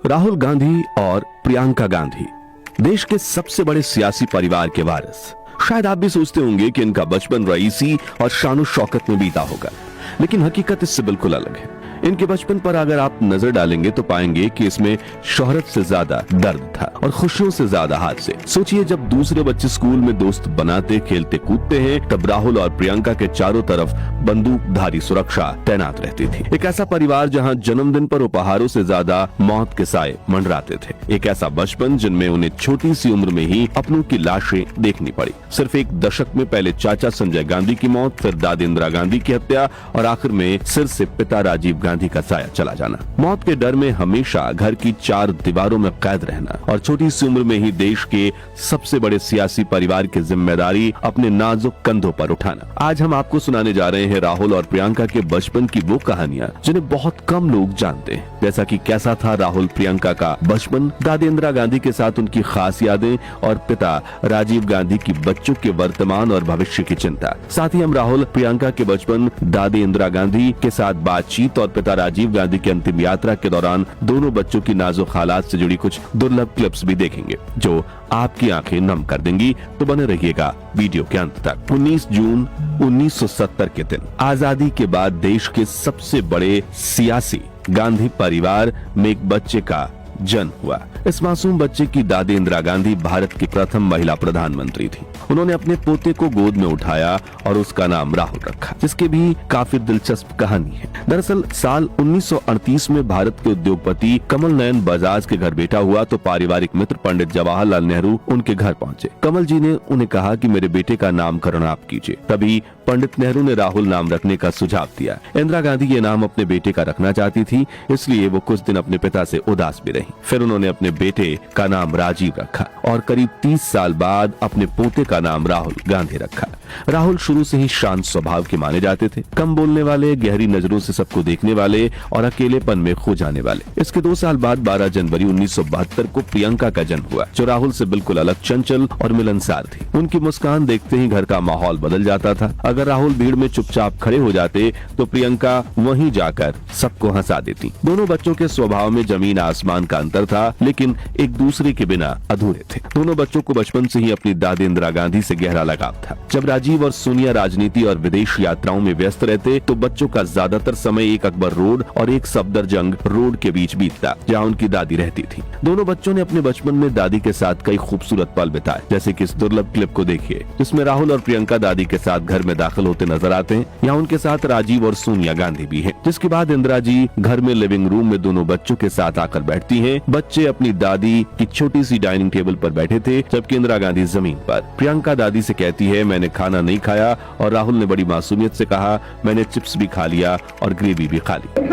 राहुल गांधी और प्रियंका गांधी देश के सबसे बड़े सियासी परिवार के वारिस। शायद आप भी सोचते होंगे कि इनका बचपन रईसी और शान शौकत में बीता होगा, लेकिन हकीकत इससे बिल्कुल अलग है। इनके बचपन पर अगर आप नजर डालेंगे तो पाएंगे कि इसमें शोहरत से ज्यादा दर्द था और खुशियों से ज्यादा हादसे। सोचिए, जब दूसरे बच्चे स्कूल में दोस्त बनाते खेलते कूदते हैं, तब राहुल और प्रियंका के चारों तरफ बंदूकधारी सुरक्षा तैनात रहती थी। एक ऐसा परिवार जहां जन्मदिन पर उपहारों से ज्यादा मौत के साए मंडराते थे। एक ऐसा बचपन जिनमें उन्हें छोटी सी उम्र में ही अपनों की लाशें देखनी पड़ी। सिर्फ एक दशक में पहले चाचा संजय गांधी की मौत, फिर दादी इंदिरा गांधी की हत्या और आखिर में सिर से पिता राजीव गांधी का साया चला जाना। मौत के डर में हमेशा घर की चार दीवारों में कैद रहना और छोटी सी उम्र में ही देश के सबसे बड़े सियासी परिवार की जिम्मेदारी अपने नाजुक कंधों पर उठाना। आज हम आपको सुनाने जा रहे हैं राहुल और प्रियंका के बचपन की वो कहानियां जिन्हें बहुत कम लोग जानते हैं। जैसा कि कैसा था राहुल प्रियंका का बचपन, दादी इंदिरा गांधी के साथ उनकी खास यादें और पिता राजीव गांधी की बच्चों के वर्तमान और भविष्य की चिंता। साथ ही हम राहुल प्रियंका के बचपन, दादी इंदिरा गांधी के साथ बातचीत और पिता राजीव गांधी की अंतिम यात्रा के दौरान दोनों बच्चों की नाजुक हालात से जुड़ी कुछ दुर्लभ क्लिप्स भी देखेंगे जो आपकी आंखें नम कर देंगी। तो बने रहिएगा वीडियो के अंत तक। 19 जून 1970 के दिन आजादी के बाद देश के सबसे बड़े सियासी गांधी परिवार में एक बच्चे का जन्म हुआ। इस मासूम बच्चे की दादी इंदिरा गांधी भारत की प्रथम महिला प्रधानमंत्री थी। उन्होंने अपने पोते को गोद में उठाया और उसका नाम राहुल रखा, जिसकी भी काफी दिलचस्प कहानी है। दरअसल साल 1938 में भारत के उद्योगपति कमल नयन बजाज के घर बेटा हुआ तो पारिवारिक मित्र पंडित जवाहरलाल नेहरू उनके घर पहुंचे। कमल जी ने उन्हें कहा कि मेरे बेटे का नामकरण आप कीजिए। तभी पंडित नेहरू ने राहुल नाम रखने का सुझाव दिया। इंदिरा गांधी ये नाम अपने बेटे का रखना चाहती थी, इसलिए वो कुछ दिन अपने पिता से उदास भी रही। फिर उन्होंने अपने बेटे का नाम राजीव रखा और करीब 30 साल बाद अपने पोते का नाम राहुल गांधी रखा। राहुल शुरू से ही शांत स्वभाव के माने जाते थे, कम बोलने वाले, गहरी नजरों से सबको देखने वाले और अकेलेपन में खो जाने वाले। इसके 2 साल बाद 12 जनवरी 1972 को प्रियंका का जन्म हुआ, जो राहुल से बिल्कुल अलग, चंचल और मिलनसार थी। उनकी मुस्कान देखते ही घर का माहौल बदल जाता था। अगर राहुल भीड़ में चुपचाप खड़े हो जाते तो प्रियंका वहीं जाकर सबको हंसा देती। दोनों बच्चों के स्वभाव में जमीन आसमान का अंतर था, लेकिन एक दूसरे के बिना अधूरे थे। दोनों बच्चों को बचपन से ही अपनी दादी इंदिरा गांधी से गहरा लगाव था। जब राजीव और सोनिया राजनीति और विदेश यात्राओं में व्यस्त रहते तो बच्चों का ज्यादातर समय एक अकबर रोड और एक सफदरजंग रोड के बीच बीतता, जहां उनकी दादी रहती थी। दोनों बच्चों ने अपने बचपन में दादी के साथ कई खूबसूरत पल बिताए, जैसे कि इस दुर्लभ क्लिप को देखिए, जिसमें राहुल और प्रियंका दादी के साथ घर में दाखिल होते नजर आते हैं। यहाँ उनके साथ राजीव और सोनिया गांधी भी हैं। जिसके बाद इंदिरा जी घर में लिविंग रूम में दोनों बच्चों के साथ आकर बैठती हैं। बच्चे अपनी दादी की छोटी सी डाइनिंग टेबल पर बैठे थे, जबकि इंदिरा गांधी जमीन पर। प्रियंका दादी से कहती है, मैंने खाना नहीं खाया, और राहुल ने बड़ी मासूमियत से कहा, मैंने चिप्स भी खा लिया और ग्रेवी भी खा ली।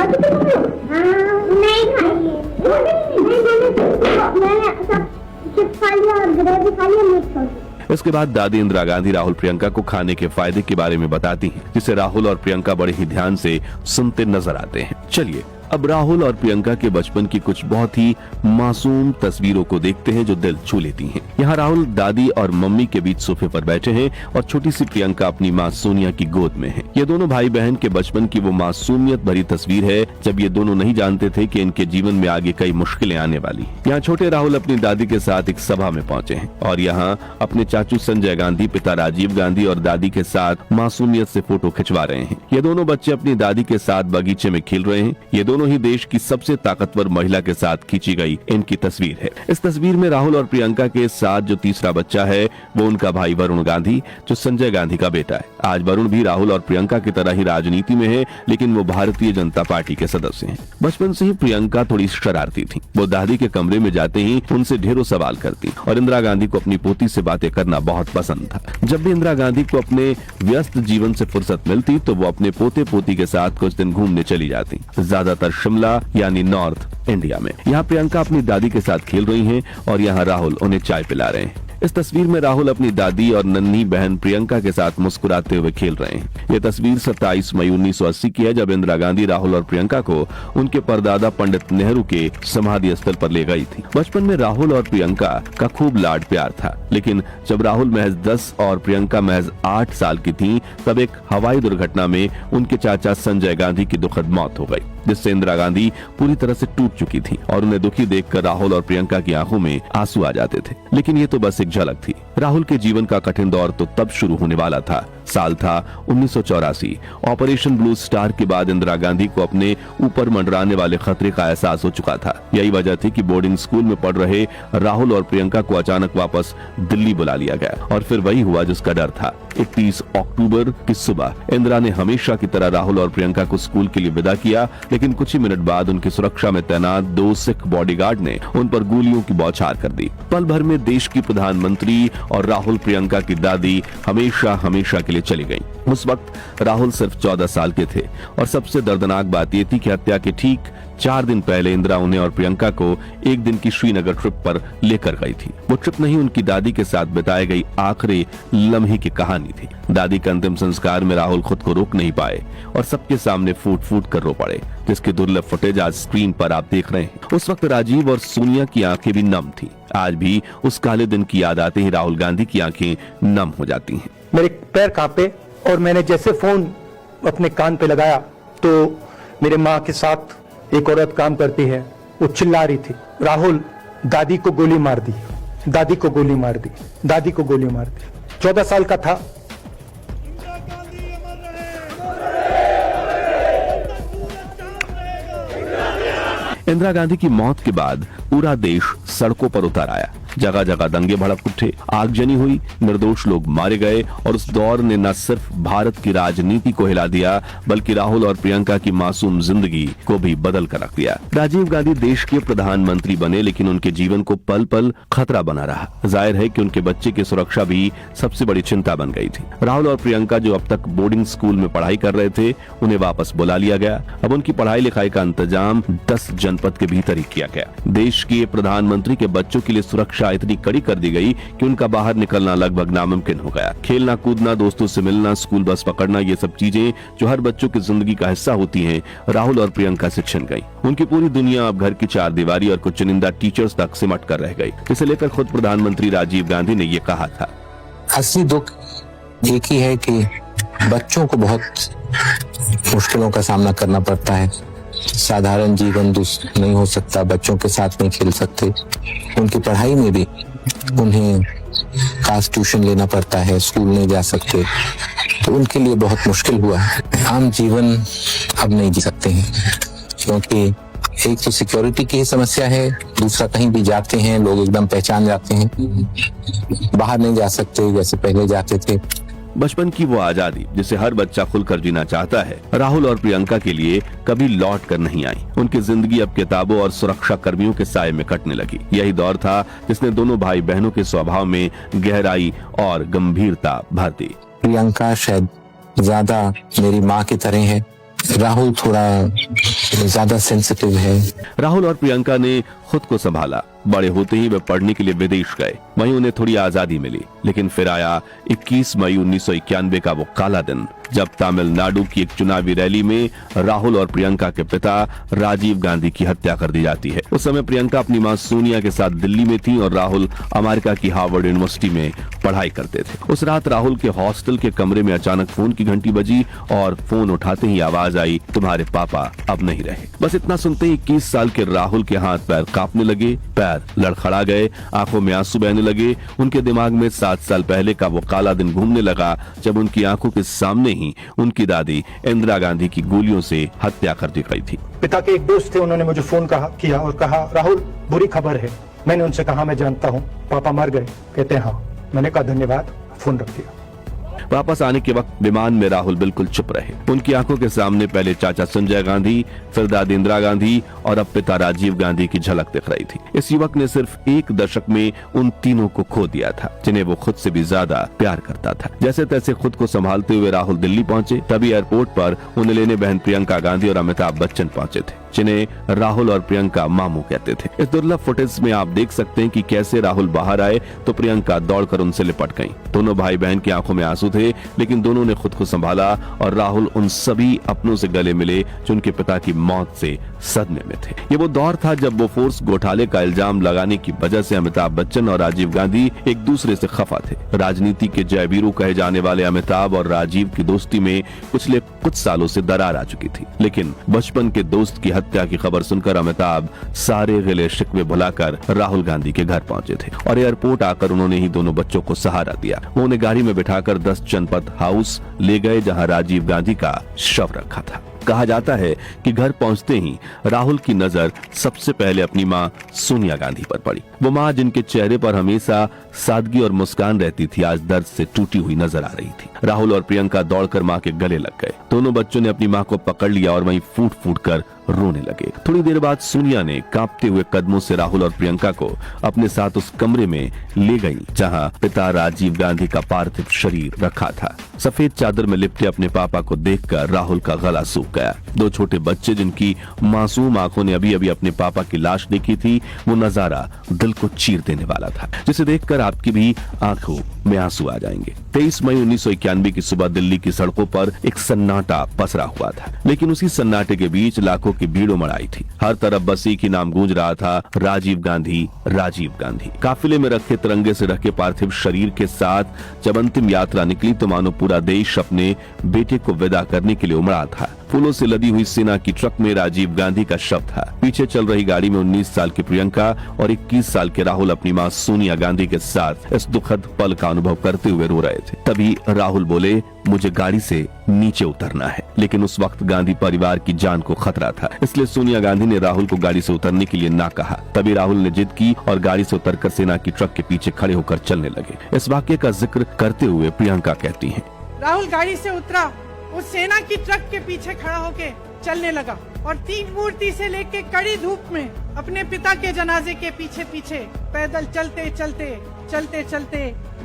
इसके बाद दादी इंदिरा गांधी राहुल प्रियंका को खाने के फायदे के बारे में बताती हैं, जिसे राहुल और प्रियंका बड़े ही ध्यान से सुनते नजर आते हैं। चलिए अब राहुल और प्रियंका के बचपन की कुछ बहुत ही मासूम तस्वीरों को देखते हैं जो दिल छू लेती हैं। यहाँ राहुल दादी और मम्मी के बीच सोफे पर बैठे हैं और छोटी सी प्रियंका अपनी माँ सोनिया की गोद में है। ये दोनों भाई बहन के बचपन की वो मासूमियत भरी तस्वीर है जब ये दोनों नहीं जानते थे कि इनके जीवन में आगे कई मुश्किलें आने वाली। यहाँ छोटे राहुल अपनी दादी के साथ एक सभा में पहुंचे हैं और यहाँ अपने चाचू संजय गांधी, पिता राजीव गांधी और दादी के साथ मासूमियत से फोटो खिंचवा रहे हैं। ये दोनों बच्चे अपनी दादी के साथ बगीचे में खेल रहे हैं। ये दोनों ही देश की सबसे ताकतवर महिला के साथ खींची गई इनकी तस्वीर है। इस तस्वीर में राहुल और प्रियंका के साथ जो तीसरा बच्चा है वो उनका भाई वरुण गांधी, जो संजय गांधी का बेटा है। आज वरुण भी राहुल और प्रियंका की तरह ही राजनीति में है, लेकिन वो भारतीय जनता पार्टी के सदस्य हैं। बचपन से ही प्रियंका थोड़ी शरारती थी। वो दादी के कमरे में जाते ही उनसे ढेरों सवाल करती और इंदिरा गांधी को अपनी पोती से बातें करना बहुत पसंद था। जब भी इंदिरा गांधी को अपने व्यस्त जीवन से फुर्सत मिलती तो वो अपने पोते पोती के साथ कुछ दिन घूमने चली जाती, ज्यादातर शिमला यानी नॉर्थ इंडिया में। यहाँ प्रियंका अपनी दादी के साथ खेल रही हैं और यहाँ राहुल उन्हें चाय पिला रहे हैं। इस तस्वीर में राहुल अपनी दादी और नन्ही बहन प्रियंका के साथ मुस्कुराते हुए खेल रहे हैं। ये तस्वीर 27 मई 1980 की है, जब इंदिरा गांधी राहुल और प्रियंका को उनके परदादा पंडित नेहरू के समाधि स्थल पर ले गई थी। बचपन में राहुल और प्रियंका का खूब लाड प्यार था, लेकिन जब राहुल महज 10 और प्रियंका महज 8 साल की थी, तब एक हवाई दुर्घटना में उनके चाचा संजय गांधी की दुखद मौत हो गई। जिससे इंदिरा गांधी पूरी तरह से टूट चुकी थी और उन्हें दुखी देखकर राहुल और प्रियंका की आंखों में आंसू आ जाते थे। लेकिन ये तो बस एक झलक थी। राहुल के जीवन का कठिन दौर तो तब शुरू होने वाला था। साल था 1984। ऑपरेशन ब्लू स्टार के बाद इंदिरा गांधी को अपने ऊपर मंडराने वाले खतरे का एहसास हो चुका था। यही वजह थी कि बोर्डिंग स्कूल में पढ़ रहे राहुल और प्रियंका को अचानक वापस दिल्ली बुला लिया गया और फिर वही हुआ जिसका डर था। 31 अक्टूबर की सुबह इंदिरा ने हमेशा की तरह राहुल और प्रियंका को स्कूल के लिए विदा किया, लेकिन कुछ ही मिनट बाद उनकी सुरक्षा में तैनात 2 सिख बॉडीगार्ड ने उन पर गोलियों की बौछार कर दी। पल भर में देश की प्रधानमंत्री और राहुल प्रियंका की दादी हमेशा हमेशा के लिए चली गई। उस वक्त राहुल सिर्फ 14 साल के थे और सबसे दर्दनाक बात यह थी कि हत्या के ठीक 4 दिन पहले इंदिरा उन्हें और प्रियंका को एक दिन की श्रीनगर ट्रिप पर लेकर गई थी। वो ट्रिप नहीं, उनकी दादी के साथ बिताई गई आखिरी लम्हे की कहानी थी। दादी के अंतिम संस्कार में राहुल खुद को रोक नहीं पाए और सबके सामने फूट फूट कर रो पड़े, जिसकी दुर्लभ फुटेज आज स्क्रीन पर आप देख रहे हैं। उस वक्त राजीव और सोनिया की आंखें भी नम थी। आज भी उस काले दिन की याद आते ही राहुल गांधी की आंखें नम हो जाती हैं। मेरे पैर कांपे और मैंने जैसे फोन अपने कान पे लगाया तो मेरे माँ के साथ एक औरत काम करती है, वो चिल्ला रही थी, राहुल दादी को गोली मार दी, दादी को गोली मार दी, दादी को गोली मार दी। 14 साल का था। इंदिरा गांधी की मौत के बाद पूरा देश सड़कों पर उतर आया। जगह जगह दंगे भड़क उठे, आगजनी हुई, निर्दोष लोग मारे गए और उस दौर ने न सिर्फ भारत की राजनीति को हिला दिया बल्कि राहुल और प्रियंका की मासूम जिंदगी को भी बदल कर रख दिया। राजीव गांधी देश के प्रधानमंत्री बने, लेकिन उनके जीवन को पल पल खतरा बना रहा। जाहिर है कि उनके बच्चे की सुरक्षा भी सबसे बड़ी चिंता बन गई थी। राहुल और प्रियंका जो अब तक बोर्डिंग स्कूल में पढ़ाई कर रहे थे, उन्हें वापस बुला लिया गया। अब उनकी पढ़ाई लिखाई का इंतजाम 10 जनपद के भीतर ही किया गया। देश के प्रधानमंत्री के बच्चों के लिए सुरक्षा इतनी कड़ी कर दी गई कि उनका बाहर निकलना लगभग नामुमकिन हो गया। खेलना कूदना, दोस्तों से मिलना, स्कूल बस पकड़ना, ये सब चीजें जो हर बच्चों की जिंदगी का हिस्सा होती हैं, राहुल और प्रियंका से छिन गई। उनकी पूरी दुनिया अब घर की चारदीवारी और कुछ चुनिंदा टीचर्स तक सिमट कर रह गई। इसे लेकर खुद प्रधानमंत्री राजीव गांधी ने ये कहा था, असली दुख एक ही है कि बच्चों को बहुत मुश्किलों का सामना करना पड़ता है। साधारण जीवन नहीं हो सकता, बच्चों के साथ नहीं खेल सकते, उनकी पढ़ाई में भी उन्हें खास ट्यूशन लेना पड़ता है, स्कूल नहीं जा सकते, तो उनके लिए बहुत मुश्किल हुआ है। आम जीवन अब नहीं जी सकते हैं क्योंकि एक तो सिक्योरिटी की समस्या है, दूसरा कहीं भी जाते हैं लोग एकदम पहचान जाते हैं, बाहर नहीं जा सकते जैसे पहले जाते थे। बचपन की वो आजादी जिसे हर बच्चा खुलकर जीना चाहता है, राहुल और प्रियंका के लिए कभी लौट कर नहीं आई। उनकी जिंदगी अब किताबों और सुरक्षा कर्मियों के साए में कटने लगी। यही दौर था जिसने दोनों भाई बहनों के स्वभाव में गहराई और गंभीरता भर दी। प्रियंका शायद ज्यादा मेरी माँ की तरह है, राहुल थोड़ा ज्यादा सेंसिटिव है। राहुल और प्रियंका ने खुद को संभाला। बड़े होते ही वे पढ़ने के लिए विदेश गए, वहीं उन्हें थोड़ी आजादी मिली। लेकिन फिर आया 21 मई 1991 का वो काला दिन, जब तमिलनाडु की एक चुनावी रैली में राहुल और प्रियंका के पिता राजीव गांधी की हत्या कर दी जाती है। उस समय प्रियंका अपनी मां सोनिया के साथ दिल्ली में थी और राहुल अमेरिका की हार्वर्ड यूनिवर्सिटी में पढ़ाई करते थे। उस रात राहुल के हॉस्टल के कमरे में अचानक फोन की घंटी बजी और फोन उठाते ही आवाज आई, तुम्हारे पापा अब नहीं रहे। बस इतना सुनते ही 21 साल के राहुल के हाथ पैर कांपने लगे, पैर लड़खड़ा गए, आंखों में आंसू बहने लगे। उनके दिमाग में 7 साल पहले का वो काला दिन घूमने लगा जब उनकी आंखों के सामने ही उनकी दादी इंदिरा गांधी की गोलियों से हत्या कर दी गई थी। पिता के एक दोस्त थे, उन्होंने मुझे फोन किया और कहा, राहुल बुरी खबर है। मैंने उनसे कहा, मैं जानता हूँ पापा मर गए। कहते हैं हाँ। मैंने कहा धन्यवाद, फोन रख दिया। वापस आने के वक्त विमान में राहुल बिल्कुल चुप रहे। उनकी आंखों के सामने पहले चाचा संजय गांधी, फिर दादी इंदिरा गांधी और अब पिता राजीव गांधी की झलक दिख रही थी। इस युवक ने सिर्फ एक दशक में उन तीनों को खो दिया था, जिन्हें वो खुद से भी ज्यादा प्यार करता था। जैसे तैसे खुद को संभालते हुए राहुल दिल्ली पहुंचे। तभी एयरपोर्ट पर उन्हें लेने बहन प्रियंका गांधी और अमिताभ बच्चन पहुंचे थे। जिन्हें राहुल और प्रियंका मामू कहते थे। इस दुर्लभ फुटेज में आप देख सकते हैं कि कैसे राहुल बाहर आए तो प्रियंका दौड़कर उनसे लिपट गईं। दोनों भाई बहन की आंखों में आंसू थे, लेकिन दोनों ने खुद को संभाला और राहुल उन सभी अपनों से गले मिले जो उनके पिता की मौत से सदमे में थे। ये वो दौर था जब बोफोर्स घोटाले का इल्जाम लगाने की वजह से अमिताभ बच्चन और राजीव गांधी एक दूसरे से खफा थे। राजनीति के जयवीरू कहे जाने वाले अमिताभ और राजीव की दोस्ती में पिछले कुछ सालों से दरार आ चुकी थी, लेकिन बचपन के दोस्त की हत्या की खबर सुनकर अमिताभ सारे गिले शिकवे भुलाकर राहुल गांधी के घर पहुंचे थे और एयरपोर्ट आकर उन्होंने ही दोनों बच्चों को सहारा दिया। वो उन्हें गाड़ी में बिठाकर 10 जनपथ हाउस ले गए जहां राजीव गांधी का शव रखा था। कहा जाता है कि घर पहुंचते ही राहुल की नजर सबसे पहले अपनी मां सोनिया गांधी पर पड़ी। वो मां जिनके चेहरे पर हमेशा सादगी और मुस्कान रहती थी, आज दर्द से टूटी हुई नजर आ रही थी। राहुल और प्रियंका दौड़कर मां के गले लग गए। दोनों बच्चों ने अपनी मां को पकड़ लिया और वहीं फूट फूट कर रोने लगे। थोड़ी देर बाद सोनिया ने कांपते हुए कदमों से राहुल और प्रियंका को अपने साथ उस कमरे में ले गई जहां पिता राजीव गांधी का पार्थिव शरीर रखा था। सफेद चादर में लिपटे अपने पापा को देखकर राहुल का गला सूख गया। दो छोटे बच्चे जिनकी मासूम आंखों ने अभी अभी अपने पापा की लाश देखी थी, वो नजारा दिल को चीर देने वाला था, जिसे देखकर आपकी भी आंखों में आंसू आ जाएंगे। 23 मई 1991 की सुबह दिल्ली की सड़कों पर एक सन्नाटा पसरा हुआ था, लेकिन उसी सन्नाटे के बीच लाखों की भीड़ उमड़ आई थी। हर तरफ बस एक ही नाम गूंज रहा था, राजीव गांधी, राजीव गांधी। काफिले में रखे तिरंगे से ढके पार्थिव शरीर के साथ जब अंतिम यात्रा निकली तो मानो पूरा देश अपने बेटे को विदा करने के लिए उमड़ा था। फूलों से लदी हुई सेना की ट्रक में राजीव गांधी का शव था। पीछे चल रही गाड़ी में 19 साल की प्रियंका और 21 साल के राहुल अपनी मां सोनिया गांधी के साथ इस दुखद पल का अनुभव करते हुए रो रहे थे। तभी राहुल बोले, मुझे गाड़ी से नीचे उतरना है। लेकिन उस वक्त गांधी परिवार की जान को खतरा था, इसलिए सोनिया गांधी ने राहुल को गाड़ी से उतरने के लिए ना कहा। तभी राहुल ने जिद की और गाड़ी से उतरकर सेना की ट्रक के पीछे खड़े होकर चलने लगे। इस वाक्य का जिक्र करते हुए प्रियंका कहती हैं, राहुल गाड़ी से उतरा, उस सेना की ट्रक के पीछे खड़ा होके चलने लगा और तीन मूर्ति से लेके कड़ी धूप में अपने पिता के जनाजे के पीछे पीछे पैदल चलते चलते चलते चलते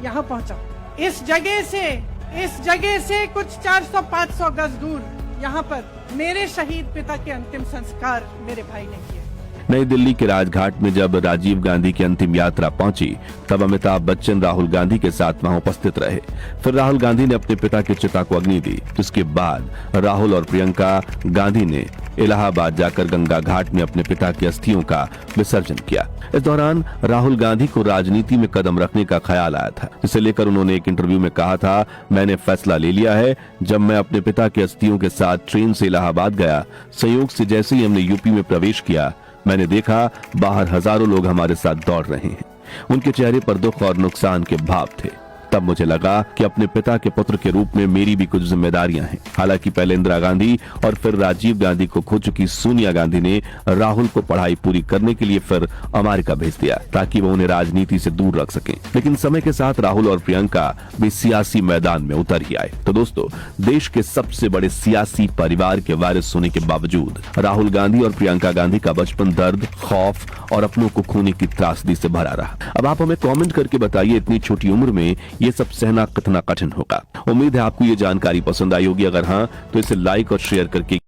यहाँ पहुँचा। इस जगह से कुछ 400-500 गज दूर यहाँ पर मेरे शहीद पिता के अंतिम संस्कार मेरे भाई ने किए। नई दिल्ली के राजघाट में जब राजीव गांधी की अंतिम यात्रा पहुंची तब अमिताभ बच्चन राहुल गांधी के साथ वहां उपस्थित रहे। फिर राहुल गांधी ने अपने पिता की चिता को अग्नि दी, जिसके बाद राहुल और प्रियंका गांधी ने इलाहाबाद जाकर गंगा घाट में अपने पिता की अस्थियों का विसर्जन किया। इस दौरान राहुल गांधी को राजनीति में कदम रखने का ख्याल आया था, जिसे लेकर उन्होंने एक इंटरव्यू में कहा था, मैंने फैसला ले लिया है। जब मैं अपने पिता की अस्थियों के साथ ट्रेन से इलाहाबाद गया, संयोग से जैसे ही हमने यूपी में प्रवेश किया, मैंने देखा बाहर हजारों लोग हमारे साथ दौड़ रहे हैं। उनके चेहरे पर दुख और नुकसान के भाव थे। तब मुझे लगा कि अपने पिता के पुत्र के रूप में मेरी भी कुछ जिम्मेदारियां हैं। हालांकि पहले इंदिरा गांधी और फिर राजीव गांधी को खो चुकी सोनिया गांधी ने राहुल को पढ़ाई पूरी करने के लिए फिर अमेरिका भेज दिया ताकि वो उन्हें राजनीति से दूर रख सकें। लेकिन समय के साथ राहुल और प्रियंका भी सियासी मैदान में उतर ही आए। तो दोस्तों, देश के सबसे बड़े सियासी परिवार के वारिस होने के बावजूद राहुल गांधी और प्रियंका गांधी का बचपन दर्द, खौफ और अपनों को खोने की त्रासदी से भरा रहा। अब आप हमें कमेंट करके बताइए, इतनी छोटी उम्र में ये सब सहना कितना कठिन होगा। उम्मीद है आपको ये जानकारी पसंद आई होगी। अगर हाँ, तो इसे लाइक और शेयर करके